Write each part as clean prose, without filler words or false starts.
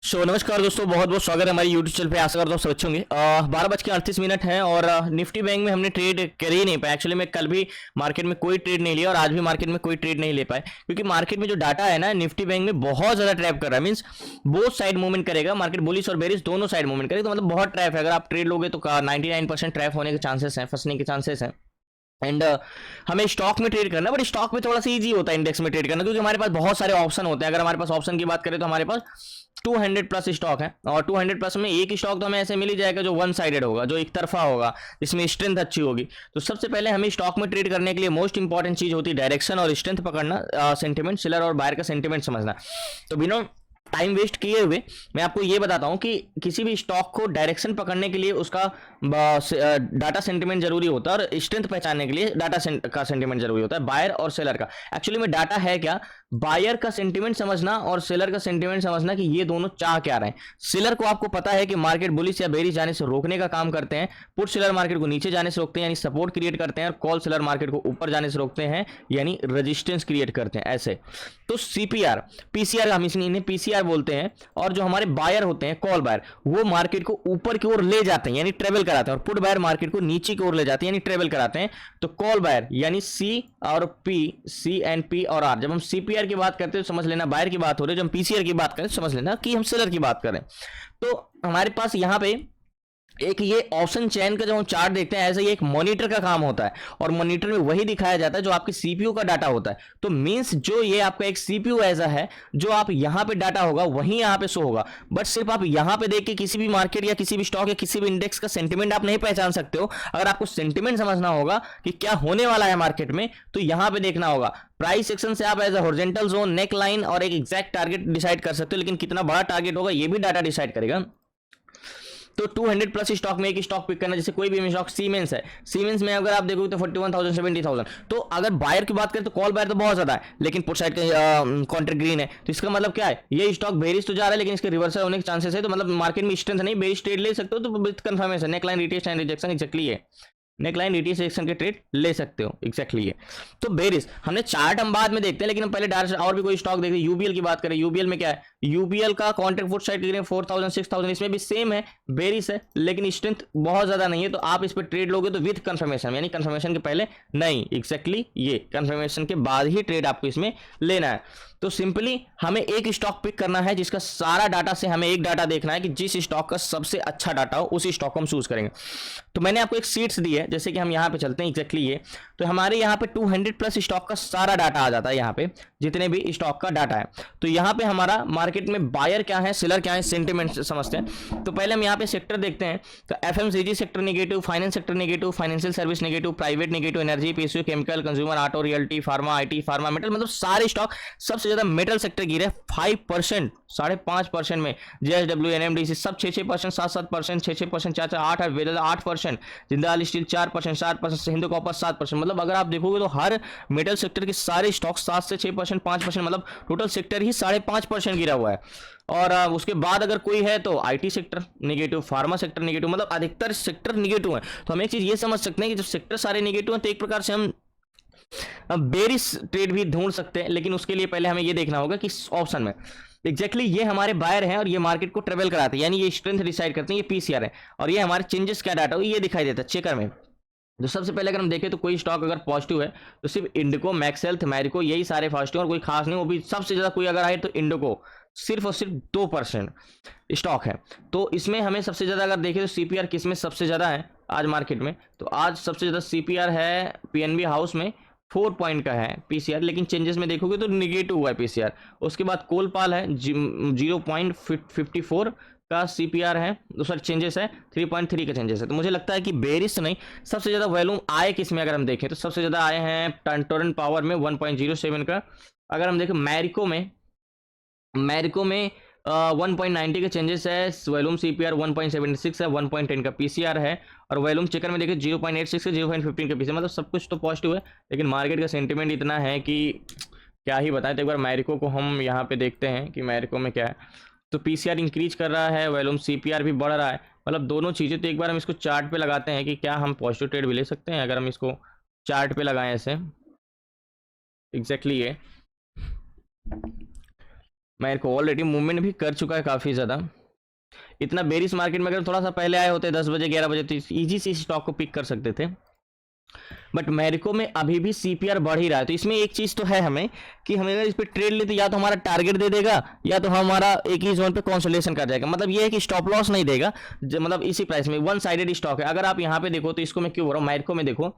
नमस्कार दोस्तों, बहुत बहुत स्वागत है हमारी यूट्यूब चैनल पे। आशा करता हूँ सब अच्छे होंगे। 12:38 है और निफ्टी बैंक में हमने ट्रेड कर ही नहीं पाया। एक्चुअली मैं कल भी मार्केट में कोई ट्रेड नहीं लिया और आज भी मार्केट में कोई ट्रेड नहीं ले पाए, क्योंकि मार्केट में जो डाटा है ना, निफ्टी बैंक में बहुत ज्यादा ट्रैप कर रहा है। मीन्स बोथ साइड मूवमेंट करेगा मार्केट, बुलिश और बेरिश दोनों साइड मूवमेंट करेगा। तो मतलब बहुत ट्रैप है। अगर आप ट्रेड लोगे तो 99% ट्रैप होने के चांसेस हैं, फंसने के चांसेस हैं। एंड हमें स्टॉक में ट्रेड करना है, बट स्टॉक में थोड़ा सा इजी होता है इंडेक्स में ट्रेड करना, क्योंकि हमारे पास बहुत सारे ऑप्शन होते हैं। अगर हमारे पास ऑप्शन की बात करें तो हमारे पास 200 प्लस स्टॉक है, और 200 प्लस में एक स्टॉक तो हमें ऐसे मिल ही जाएगा जो वन साइडेड होगा, जो एक तरफा होगा, जिसमें स्ट्रेंथ अच्छी होगी। तो सबसे पहले हमें स्टॉक में ट्रेड करने के लिए मोस्ट इंपॉर्टेंट चीज होती है डायरेक्शन और स्ट्रेंथ पकड़ना, सेंटिमेंट, सेलर और बायर का सेंटिमेंट समझना। तो बिना टाइम वेस्ट किए हुए मैं आपको ये बताता हूं कि किसी भी स्टॉक को डायरेक्शन पकड़ने के लिए उसका डाटा सेंटिमेंट जरूरी होता है, और स्ट्रेंथ पहचानने के लिए डाटा का सेंटिमेंट जरूरी होता है, बायर और सेलर का। एक्चुअली में डाटा है क्या, बायर का सेंटिमेंट समझना और सेलर का सेंटिमेंट समझना कि ये दोनों चाह क्या रहे हैं। सेलर को आपको पता है कि मार्केट बुलिश या बेरिश जाने से रोकने का काम करते हैं, पुट सेलर मार्केट को नीचे जाने से रोकते हैं यानी सपोर्ट क्रिएट करते हैं, और कॉल सेलर मार्केट को ऊपर जाने से रोकते हैं यानी रेजिस्टेंस क्रिएट करते हैं। ऐसे तो सीपीआर, पीसीआर, हम इन्हें पीसीआर बोलते हैं, और जो हमारे बायर होते हैं, कॉल बायर, वो मार्केट को ऊपर की ओर ले जाते हैं यानी ट्रेवल कराते हैं, और पुट बायर मार्केट को नीचे की ओर ले जाते हैं यानी ट्रेवल कराते हैं। तो कॉल बायर यानी सी और पी, सी एंड पी और आर। जब हम सीपीआर की बात करते हैं तो समझ लेना बायर की बात हो रही है, जब हम पीसीआर की बात करें तो समझ लेना कि हम सेलर की बात करें। तो हमारे पास यहां पे एक ये ऑप्शन चेन का जो हम चार्ट देखते हैं, ऐसे ही एक मॉनिटर का काम होता है, और मॉनिटर में वही दिखाया जाता है जो आपके सीपीयू का डाटा होता है। तो मींस जो ये आपका एक सीपीयू ऐसा है, जो आप यहां पे डाटा होगा वही यहां पे शो होगा, बट सिर्फ आप यहां पे देख के किसी भी मार्केट या किसी भी स्टॉक या किसी भी इंडेक्स का सेंटिमेंट आप नहीं पहचान सकते हो। अगर आपको सेंटिमेंट समझना होगा कि क्या होने वाला है मार्केट में, तो यहां पे देखना होगा। प्राइस सेक्शन से आप as a horizontal zone, neckline और एक एग्जैक्ट टारगेट डिसाइड कर सकते हो, लेकिन कितना बड़ा टारगेट होगा ये भी डाटा डिसाइड करेगा। तो 200 प्लस स्टॉक में एक स्टॉक पिक करना, जैसे कोई भी स्टॉक सीमेंस है, सीमेंस में अगर आप देखोगे तो 41,000 70,000। तो अगर बायर की बात करें तो कॉल बायर तो बहुत ज्यादा है, लेकिन पुट साइड का कॉन्ट्रैक्ट ग्रीन है। तो इसका मतलब क्या है, ये स्टॉक बेरिश तो जा रहा है लेकिन इसके रिवर्सल होने के चांसेस है। तो मतलब मार्केट में स्ट्रेंथ नहीं, बेरिश ट्रेड ले सकते हो। तो with confirmation, neck line, retest and rejection, exactly है नेकलाइन रीटी सेक्शन के ट्रेड ले सकते हो, एक्जैक्टली ये। तो बेरिस हमने चार्ट हम बाद में देखते हैं, लेकिन हम पहले डायरेक्ट और भी कोई स्टॉक देखते हैं। यूबीएल की बात करें, यूबीएल में क्या है, यूबीएल का कॉन्ट्रैक्ट फुट साइड 4000 6000, इसमें भी सेम है, बेरिस है, लेकिन स्ट्रेंथ बहुत ज्यादा नहीं है। तो आप इस पर ट्रेड लोगे तो विद कंफर्मेशन, यानी कंफर्मेशन के पहले नहीं, एक्जैक्टली ये कंफर्मेशन के बाद ही ट्रेड आपको इसमें लेना है। तो सिंपली हमें एक स्टॉक पिक करना है जिसका सारा डाटा से हमें एक डाटा देखना है कि जिस स्टॉक का सबसे अच्छा डाटा हो उसी स्टॉक को हम चूज करेंगे। तो मैंने आपको एक सीट्स दी है, जैसे कि हम यहाँ पे चलते हैं, एक्जैक्टली ये। तो हमारे यहाँ पे 200 प्लस स्टॉक का सारा डाटा आ जाता है, यहाँ पे जितने भी स्टॉक का डाटा है। तो यहाँ पे हमारा मार्केट में बायर क्या है, सेलर क्या है, सेंटिमेंट समझते हैं। तो पहले हम यहाँ पे सेक्टर देखते हैं। तो FMCG sector negative, finance sector negative, financial service negative, private negative, energy, PSU, chemical, consumer, auto, realty, pharma, IT, pharma, metal, मतलब सारे स्टॉक। सबसे ज्यादा मेटल सेक्टर गिरे 5%, 5.5% में। जेएसडब्ल्यू, एनएमडीसी सब 6-6%, 7-7%, 6-6%, 4-4, 8-8, वेदांता 8%, जिंदाल स्टील 4%, 7%, हिंदू कॉपर 7%। मतलब अगर आप देखोगे तो हर मेटल सेक्टर के सारे स्टॉक 7 से 6%, 5%, मतलब टोटल सेक्टर ही 5.5% गिरा हुआ है। और उसके बाद अगर कोई है तो IT sector negative, pharma sector negative, मतलब अधिकतर सेक्टर नेगेटिव है। तो हम एक चीज ये समझ सकते हैं कि जब सेक्टर सारे नेगेटिव हैं तो एक प्रकार से हम बेरिश ट्रेड भी ढूंढ सकते हैं, लेकिन उसके लिए पहले हमें ये देखना होगा कि ऑप्शन में एक्जैक्टली ये हमारे बायर हैं और ये मार्केट को ट्रेवल कराते हैं, यानी ये स्ट्रेंथ डिसाइड करते हैं, ये पीसीआर है, और ये हमारे चेंजेस क्या डाटा हो ये दिखाई देता है चेकर में। तो सबसे पहले अगर हम देखें तो कोई स्टॉक अगर पॉजिटिव है तो सिर्फ इंडिको, मैक्स हेल्थ, मैरिको, यही सारे पॉजिटिव, और कोई खास नहीं। वो भी सबसे ज्यादा कोई अगर आए तो इंडिको, सिर्फ और सिर्फ 2% स्टॉक है। तो इसमें हमें सबसे ज्यादा अगर देखें तो सीपीआर किस में सबसे ज्यादा है आज मार्केट में, तो आज सबसे ज्यादा सीपीआर है पीएनबी हाउस में, 4 पॉइंट का है पीसीआर, लेकिन चेंजेस में देखोगे तो निगेटिव हुआ है पीसीआर। उसके बाद कोलपाल है 0.54 का सीपीआर है, दूसरा चेंजेस है 3.3 का चेंजेस है। तो मुझे लगता है कि बेरिस नहीं, सबसे ज्यादा वॉल्यूम आए किसमें अगर हम देखें तो सबसे ज्यादा आए हैं टोरेंट पावर में 1.07 का। अगर हम देखें मैरिको में 1.90 के चेंजेस है, वॉल्यूम सीपीआर 1.76 है, 1.10 का पीसीआर है, और वॉल्यूम चेकर में देखिए 0.86 से 0.15 के पीसीआर, मतलब सब कुछ तो पॉजिटिव है, लेकिन मार्केट का सेंटिमेंट इतना है कि क्या ही बताएं। तो एक बार मैरिको को हम यहाँ पे देखते हैं कि मैरिको में क्या है। तो पीसीआर इंक्रीज कर रहा है, वॉल्यूम सीपीआर भी बढ़ रहा है, मतलब दोनों चीज़ें। तो एक बार हम इसको चार्ट पे लगाते हैं कि क्या हम पॉजिटिव ट्रेड भी ले सकते हैं। अगर हम इसको चार्ट पे लगाएं ऐसे, एग्जैक्टली ये मेरे को ऑलरेडी मूवमेंट भी कर चुका है काफ़ी ज़्यादा। इतना बेरिस मार्केट में अगर थोड़ा सा पहले आए होते 10 बजे 11 बजे तो ईजी से स्टॉक को पिक कर सकते थे। बट मैरिको में अभी भी सीपीआर बढ़ ही रहा है, तो इसमें एक चीज़ तो है हमें कि हमें अगर इस पर ट्रेड ले तो या तो हमारा टारगेट दे देगा या तो हमारा एक ही जोन पे कॉन्सोलेशन कर जाएगा। मतलब ये है कि स्टॉप लॉस नहीं देगा, मतलब इसी प्राइस में वन साइडेड स्टॉक है। अगर आप यहाँ पे देखो तो इसको मैं क्यों बोल रहा हूँ, मैरिको में देखो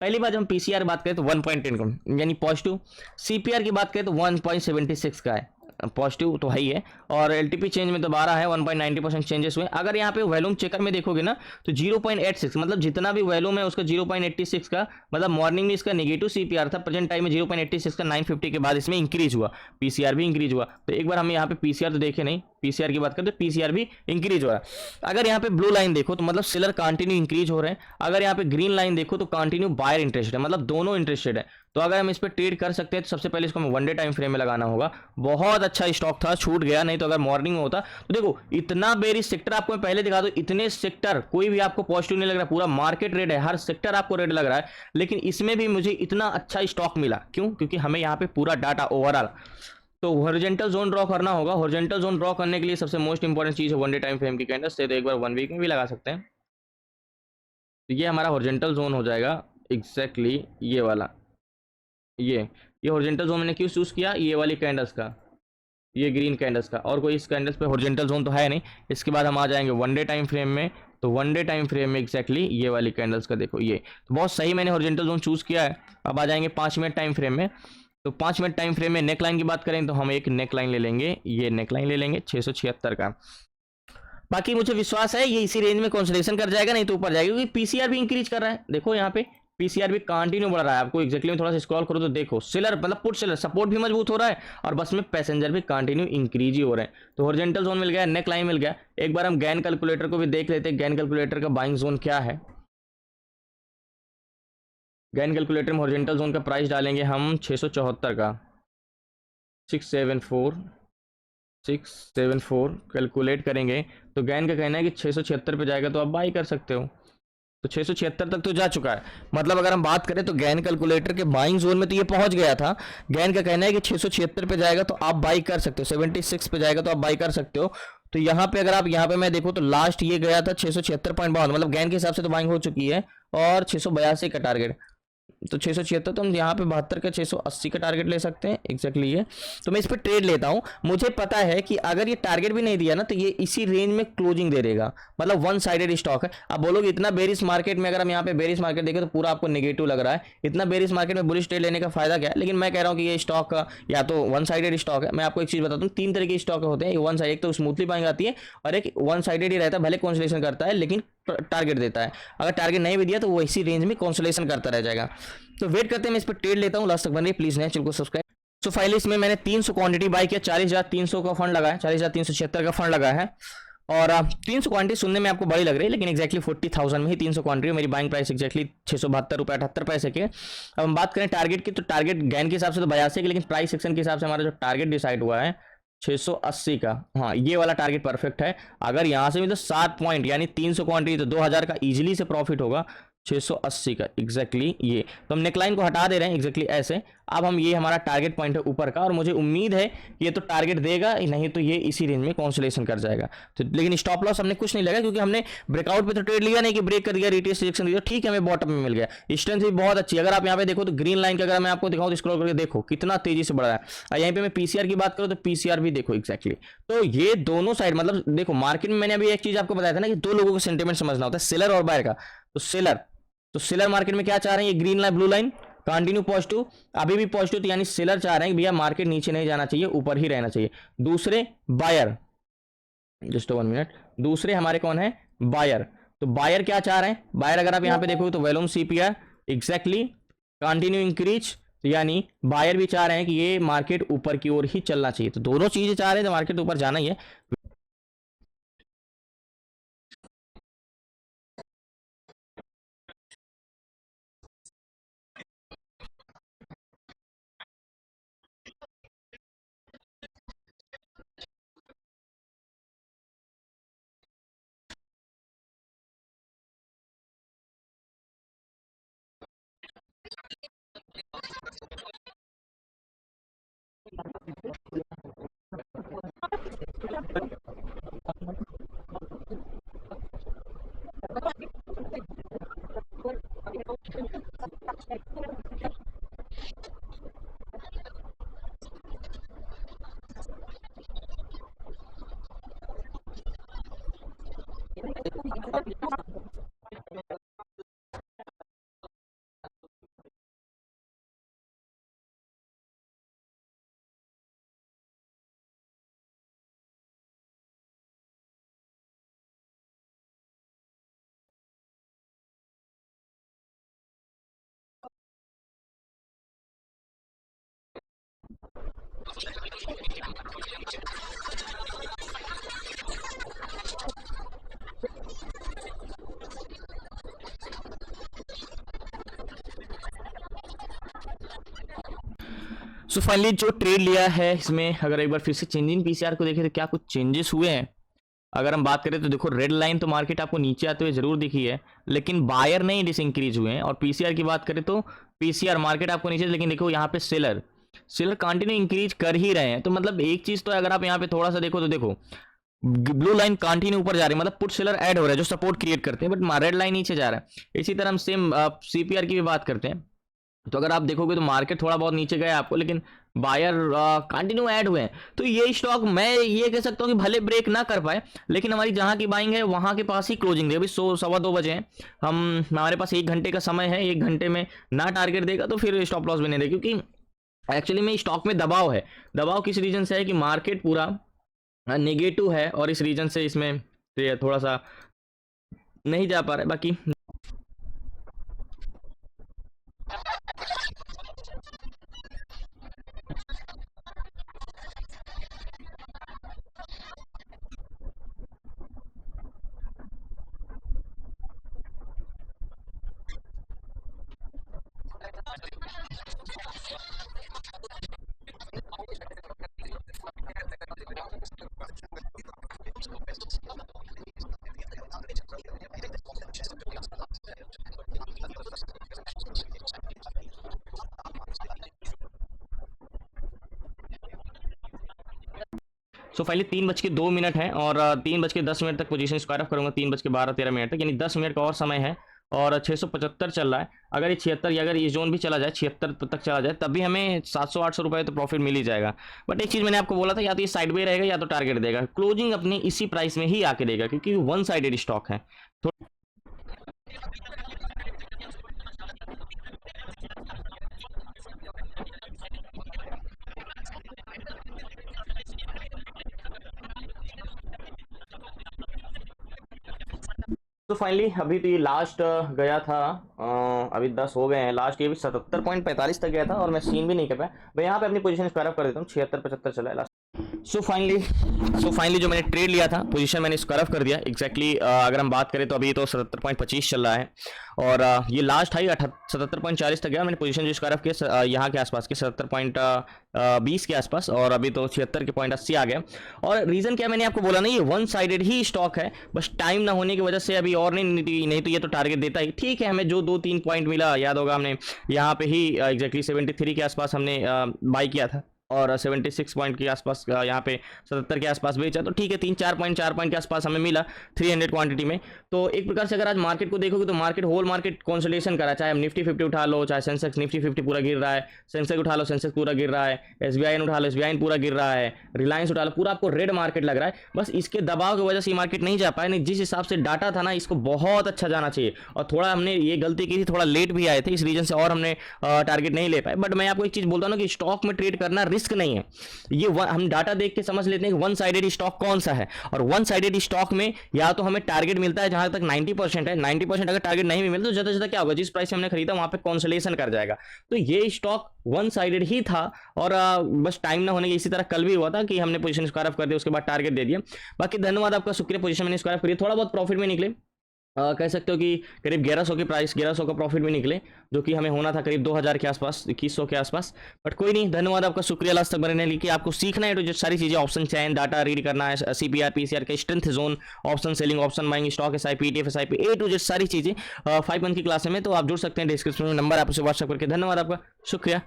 पहली बार जब हम पीसीआर बात करें तो 1.10 का यानी पॉजिटिव, सीपीआर की बात करें तो 1.76 का है, पॉजिटिव तो है ही है। और एलटीपी चेंज में तो 12 है, 1.90% चेंजेस हुए। अगर यहाँ पे वैल्यूम चेकर में देखोगे ना तो 0.86, मतलब जितना भी वैल्यूम है उसका 0.86 का, मतलब मॉर्निंग में इसका नेगेटिव सीपीआर था, प्रेजेंट टाइम में 0.86 का 950 के बाद इसमें इंक्रीज हुआ, पीसीआर भी इंक्रीज हुआ। तो एक बार हम यहाँ पे पीसीआर तो देखे नहीं, पीसीआर की बात करते तो पीसीआर भी इंक्रीज हो रहा है। अगर यहाँ पे ब्लू लाइन देखो तो मतलब सेलर कंटिन्यू इंक्रीज हो रहे हैं। अगर यहाँ पे ग्रीन लाइन देखो तो कंटिन्यू बायर इंटरेस्टेड है, मतलब दोनों इंटरेस्टेड है। तो अगर हम इस पर ट्रेड कर सकते हैं तो सबसे पहले इसको हमें वनडे टाइम फ्रेम में लगाना होगा। बहुत अच्छा स्टॉक था, छूट गया, नहीं तो अगर मॉर्निंग में होता तो देखो इतना बेरिश सेक्टर आपको मैं पहले दिखा दूं, इतने सेक्टर कोई भी आपको पॉजिटिव नहीं लग रहा, पूरा मार्केट रेड है, हर सेक्टर आपको रेड लग रहा है। लेकिन इसमें भी मुझे इतना अच्छा स्टॉक मिला, क्यों? क्योंकि हमें यहाँ पे पूरा डाटा ओवरऑल तो हॉरिजॉन्टल जोन ड्रॉ करना होगा। हॉरिजॉन्टल जोन ड्रॉ करने के लिए सबसे मोस्ट इंपॉर्टेंट चीज है वनडे टाइम फ्रेम की कैंडल से, तो एक बार 1 वीक में भी लगा सकते हैं। तो ये हमारा हॉरिजॉन्टल जोन हो जाएगा एग्जैक्टली ये वाला, ये हॉरिजॉन्टल जोन मैंने क्यों चूज किया, ये वाली कैंडल्स का, ये ग्रीन कैंडल्स का, और कोई इस कैंडल्स पे हॉरिजॉन्टल जोन तो है नहीं। इसके बाद हम आ जाएंगे वनडे टाइम फ्रेम में, तो वनडे टाइम फ्रेम में एग्जैक्टली ये वाली कैंडल्स का देखो, ये तो बहुत सही मैंने हॉरिजॉन्टल जोन चूज किया है। अब आ जाएंगे 5 मिनट टाइम फ्रेम में, तो 5 मिनट टाइम फ्रेम में नेक लाइन की बात करें तो हम एक नेक लाइन ले लेंगे, ये नेक लाइन ले लेंगे 676 का। बाकी मुझे विश्वास है ये इसी रेंज में कंसोलिडेशन कर जाएगा, नहीं तो ऊपर जाएगा, क्योंकि पीसीआर भी इंक्रीज कर रहा है। देखो यहाँ पे पीसीआर भी कंटिन्यू बढ़ रहा है, आपको एग्जैक्टली में थोड़ा सा स्क्रॉल करो तो देखो सेलर मतलब पुट सेलर सपोर्ट भी मजबूत हो रहा है, और बस में पैसेंजर भी कंटिन्यू इंक्रीज ही हो रहे हैं। तो हॉरिजॉन्टल जोन मिल गया, नेक लाइन मिल गया। एक बार हम गैन कैलकुलेटर को भी देख लेते हैं, गैन कैलकुलेटर का बाइंग जोन क्या है। गैन कैलकुलेटर में हॉरिजॉन्टल जोन का प्राइस डालेंगे हम 674 का, 674 कैलकुलेट करेंगे तो गैन का कहना है कि 676 पे जाएगा, तो आप बाई कर सकते हो। तो 676 तक तो जा चुका है, मतलब अगर हम बात करें तो गैन कैलकुलेटर के बाइंग जोन में तो ये पहुंच गया था। गैन का कहना है कि 676 पे जाएगा तो आप बाई कर सकते हो, 76 पे जाएगा तो आप बाई कर सकते हो। तो यहाँ पे अगर आप यहाँ पे मैं देखूँ तो लास्ट ये गया था 676.52, मतलब गैन के हिसाब से तो बाइंग हो चुकी है, और 682 का टारगेट, तो 676, तो हम यहाँ पे 72 का 680 का टारगेट ले सकते हैं एग्जैक्टली ये। तो मैं इस पर ट्रेड लेता हूँ, मुझे पता है कि अगर ये टारगेट भी नहीं दिया ना तो ये इसी रेंज में क्लोजिंग दे देगा, मतलब वन साइडेड स्टॉक है। अब बोलोगे इतना बेरिस मार्केट में, अगर हम यहाँ पे बेरिस मार्केट देखें तो पूरा आपको नेगेटिव लग रहा है, इतना बेरिस मार्केट में बुलिश ट्रेड लेने का फायदा क्या है? लेकिन मैं कह रहा हूँ कि ये स्टॉक का या तो वन साइडेड स्टॉक है। मैं आपको एक चीज बताता हूँ, 3 तरह के स्टॉक होते हैं, वन साइड, एक तो स्मूथली बाइंग आती है, और एक वन साइडेड ही रहता है, भले कॉन्सोलेशन करता है लेकिन टारगेट देता है। अगर टारगेट नहीं भी दिया तो वो इसी रेंज में कॉन्सोलेशन करता रह जाएगा। तो वेट करते हैं, मैं इस पर ट्रेड लेता हूँ, लास्ट तक बन रही प्लीज नए चैनल को सब्सक्राइब। तो फाइनली इसमें मैंने 300 क्वांटिटी बाई किया, 40,300 का फंड लगाया, 40,376 का फंड लगा है। और 300 क्वांटिटी सुनने में आपको बड़ी लग रही है, लेकिन एक्जैक्टली 40,000 में ही 300 क्वांटिटी, मेरी बाइंग प्राइस एक्जैक्टली 672 रुपये 78 पैसे के। अब हम बात करें टारगेट की, तो टारगेट गैन के हिसाब से तो 82 की, लेकिन प्राइस सेक्शन के हिसाब से हमारा जो टारगेट डिसाइड हुआ है 680 का, हाँ ये वाला टारगेट परफेक्ट है। अगर यहाँ से भी तो 7 पॉइंट यानी 300 क्वांटिटी तो 2000 का इजीली से प्रॉफिट होगा, 680 का एग्जैक्टली ये। तो हम नेकलाइन को हटा दे रहे हैं एग्जैक्टली ऐसे। अब हम ये हमारा टारगेट पॉइंट है ऊपर का, और मुझे उम्मीद है ये तो टारगेट देगा, नहीं तो ये इसी रेंज में कॉन्सोलेशन कर जाएगा। तो लेकिन स्टॉप लॉस हमने कुछ नहीं लगा, क्योंकि हमने ब्रेकआउट पे तो ट्रेड लिया नहीं कि ब्रेक कर दिया, रिटेस्ट रिजेक्शन दिया, ठीक है हमें बॉटम में मिल गया। स्ट्रेंथ भी बहुत अच्छी है, अगर आप यहाँ पे देखो तो ग्रीन लाइन का अगर मैं आपको दिखाऊँ तो स्क्रॉल करके देखो कितना तेजी से बढ़ रहा है। और यहीं पे मैं पीसीआर की बात करूँ तो पीसीआर भी देखो एग्जैक्टली। तो ये दोनों साइड मतलब देखो मार्केट में मैंने अभी एक चीज आपको बताया था ना कि दो लोगों को सेंटिमेंट समझना होता है, सेलर और बायर का। तो सेलर मार्केट में क्या चाह रहे हैं, ये green line blue line continue positive, अभी भी पॉजिटिव, तो यानी सेलर चाह रहे हैं कि भैया मार्केट नीचे नहीं जाना चाहिए, ऊपर ही रहना चाहिए। दूसरे बायर, जस्ट 1 मिनट, दूसरे हमारे कौन है, बायर। तो बायर क्या चाह रहे हैं, बायर अगर आप यहां पे देखोगे तो volume CPR exactly continue increase, तो यानी बायर भी चाह रहे हैं कि ये मार्केट ऊपर की ओर ही चलना चाहिए। तो दोनों चीजें चाह रहे हैं तो मार्केट ऊपर जाना ही है। सो फाइनली जो ट्रेड लिया है इसमें अगर एक बार फिर से चेंज इन पीसीआर को देखें तो क्या कुछ चेंजेस हुए हैं। अगर हम बात करें तो देखो रेड लाइन तो मार्केट आपको नीचे आते हुए जरूर दिखी है, लेकिन बायर नहीं डिसइंक्रीज हुए हैं। और पीसीआर की बात करें तो पीसीआर मार्केट आपको नीचे, लेकिन देखो यहाँ पे सेलर कंटिन्यू इंक्रीज कर ही रहे हैं। तो मतलब एक चीज तो अगर आप यहाँ पे थोड़ा सा देखो तो देखो ब्लू लाइन कंटिन्यू ऊपर जा रही है, मतलब पुट सेलर ऐड हो रहा है जो सपोर्ट क्रिएट करते हैं, बट रेड लाइन नीचे जा रहा है। इसी तरह हम सेम सीपीआर की भी बात करते हैं, तो अगर आप देखोगे तो मार्केट थोड़ा बहुत नीचे गया आपको, लेकिन बायर कंटिन्यू ऐड हुए हैं। तो ये स्टॉक मैं ये कह सकता हूँ कि भले ब्रेक ना कर पाए, लेकिन हमारी जहाँ की बाइंग है वहाँ के पास ही क्लोजिंग दे। अभी 1:15 बजे हैं, हमारे पास 1 घंटे का समय है। 1 घंटे में ना टारगेट देगा तो फिर स्टॉप लॉस बने दे, क्योंकि एक्चुअली में स्टॉक में दबाव है। दबाव किस रीजन से है कि मार्केट पूरा नेगेटिव है और इस रीजन से इसमें थोड़ा सा नहीं जा पा रहा है। बाकी सो फाइनली 3:02 है और 3:10 तक पोजीशन स्क्वायर ऑफ करूंगा, 3:12-13 तक, यानी 10 मिनट का और समय है। और 675 चल रहा है। अगर ये 76 या अगर ये जोन भी चला जाए 76 तक चला जाए, तब भी हमें 700-800 रुपये तो प्रॉफिट मिल ही जाएगा। बट एक चीज़ मैंने आपको बोला था, या तो ये साइड वे रहेगा या तो टारगेट देगा। क्लोजिंग अपनी इसी प्राइस में ही आके देगा, क्योंकि वन साइडेड स्टॉक है। तो फाइनली अभी तो ये लास्ट गया था, अभी 10 हो गए हैं। लास्ट ये भी 77.45 तक गया था और मैं सीन भी नहीं कर पाया। मैं यहाँ पे अपनी पोजीशन स्क्वायर अप कर देता हूँ। 76-75 चला है लास्ट। सो फाइनली जो मैंने ट्रेड लिया था पोजीशन मैंने स्क्वायर ऑफ कर दिया एग्जैक्टली। अगर हम बात करें तो अभी तो 77.25 चल रहा है और ये लास्ट हाई 77.40 तक गया। मैंने पोजीशन जो स्क्वायर ऑफ किया यहाँ के आसपास के 77.20 के आसपास, और अभी तो 76.80 आ गया। और रीजन क्या मैंने आपको बोला, नहीं ये वन साइडेड ही स्टॉक है, बस टाइम ना होने की वजह से अभी और नहीं तो ये तो टारगेट देता ही। ठीक है, हमें जो 2-3 पॉइंट मिला, याद होगा हमने यहाँ पे ही एग्जैक्टली 73 के आसपास हमने बाई किया था और 76 पॉइंट के आसपास यहाँ पे 77 के आसपास बेचा। तो ठीक है, 3-4 पॉइंट के आसपास हमें मिला 300 क्वांटिटी में। तो एक प्रकार से अगर आज मार्केट को देखोगे तो मार्केट होल मार्केट कंसोलिडेशन करा, चाहे हम निफ्टी 50 उठा लो, चाहे सेंसेक्स निफ्टी 50 पूरा गिर रहा है, सेंसेक्स उठा लो सेंसेक्स पूरा गिर रहा है, एसबीआई उठा लो एसबीआई पूरा गिर रहा है, रिलायंस उठा लो पूरा आपको रेड मार्केट लग रहा है। बस इसके दबाव की वजह से मार्केट नहीं जा पाया। नहीं, जिस हिसाब से डाटा था ना, इसको बहुत अच्छा जाना चाहिए और थोड़ा हमने ये गलती की थी, थोड़ा लेट भी आए थे, इस रीजन से और हमने टारगेट नहीं ले पाए। बट मैं आपको एक चीज बोलता हूँ ना कि स्टॉक में ट्रेड करना रिस्क नहीं है। ये हम डाटा देख के समझ लेते हैं कि वन साइडेड स्टॉक कौन सा है, और वन साइडेड स्टॉक में या तो हमें टारगेट मिलता है जहां तक 90% है, 90% अगर टारगेट नहीं भी मिलता तो ज्यादा से ज्यादा क्या होगा, जिस प्राइस से हमने खरीदा वहां पे कंसोलिडेशन कर जाएगा। तो ये स्टॉक वन साइडेड ही था और बस टाइम ना होने की, इसी तरह कल भी हुआ था कि हमने पोजीशन स्क्वायर ऑफ कर दिया, उसके बाद टारगेट दे दिया। बाकी धन्यवाद आपका, शुक्रिया। पोजीशन मैंने स्क्वायर ऑफ करी, थोड़ा बहुत प्रॉफिट में निकले, कह सकते हो कि करीब 1100 की प्राइस, 1100 का प्रॉफिट भी निकले, जो कि हमें होना था करीब 2000 के आसपास, 2100 के आसपास। बट कोई नहीं, धन्यवाद आपका, शुक्रिया लास्ट तक बनने के लिए। आपको सीखना है तो जो सारी चीज़ें, ऑप्शन चैन, डाटा रीड करना है, सीपीआर पीसीआर का strength zone, option selling, option buying, stock SIP, ETF SIP, A to Z सारी चीज़ें 5 मंथ की क्लास में, तो आप जुड़ सकते हैं डिस्क्रिप्शन में, नंबर आपसे व्हाट्सएप करके। धन्यवाद आपका, शुक्रिया।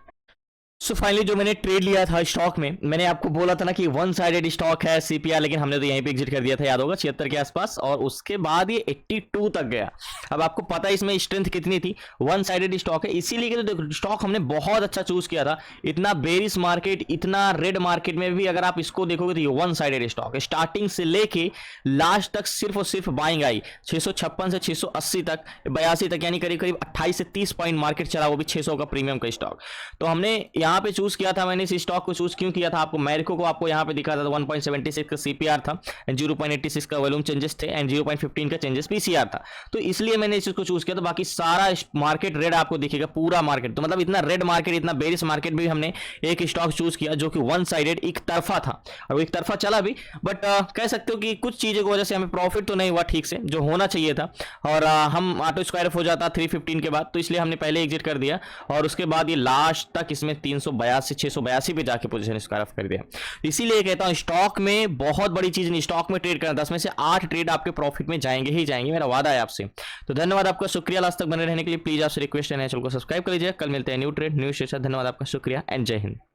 सो फाइनली जो मैंने ट्रेड लिया था स्टॉक में, मैंने आपको बोला था ना कि वन साइडेड स्टॉक है सीपीआर, लेकिन हमने तो यहीं पे एग्जिट कर दिया था, याद होगा 76 के आसपास, और उसके बाद ये 82 तक गया। अब आपको पता है इसमें स्ट्रेंथ कितनी थी, वन साइडेड स्टॉक है, इसीलिए तो देखो स्टॉक हमने बहुत अच्छा चूज किया था। इतना बेरिश मार्केट, इतना रेड मार्केट में भी अगर आप इसको देखोगे तो ये वन साइडेड स्टॉक है। स्टार्टिंग से लेके लास्ट तक सिर्फ और सिर्फ बाइंग आई, 656 से 680 तक, 82 तक, यानी करीब करीब 28 से 30 पॉइंट मार्केट चला, वो भी 600 का प्रीमियम का स्टॉक। तो हमने यहाँ पे चूज किया था मैंने इस स्टॉक को, चूज क्यों किया था, आपको मैरिको को आपको यहाँ पे दिखा था 1.76 का सीपीआर था एंड 0.86 का वॉल्यूम चेंजेस थे एंड 0.15 का चेंजेस पीसीआर था, तो इसलिए मैंने इस चीज को चूज किया। तो बाकी सारा मार्केट रेड आपको दिखेगा, पूरा मार्केट, तो मतलब इतना रेड मार्केट, इतना बेरिश मार्केट भी हमने एक स्टॉक चूज किया जो कि वन साइडेड एक तरफा था, और वो एक तरफा चला भी, बट कह सकते हो कि कुछ चीज़ों की वजह से हमें प्रॉफिट तो नहीं हुआ ठीक से जो होना चाहिए था, और हम ऑटो स्क्वायर ऑफ हो जाता 315 के बाद, तो इसलिए हमने पहले एग्जिट कर दिया, और उसके बाद ये लास्ट तक इसमें 382 682 पे जाके पोजीशन स्क्वायर ऑफ कर दिया। इसीलिए कहता हूँ स्टॉक में बहुत बड़ी चीज़ नहीं, स्टॉक में ट्रेड करना, 10 में से 8 ट्रेड आपके प्रॉफिट में जाएंगे ही जाएंगे, मेरा वादा है आपसे। तो धन्यवाद आपका, शुक्रिया लास्ट तक बने रहने के लिए। प्लीज आपसे रिक्वेस्ट है चैनल को सब्सक्राइब कर लीजिए। कल मिलते हैं न्यू ट्रेड न्यू शेयर। धन्यवाद आपका, शुक्रिया एंड जय हिंद।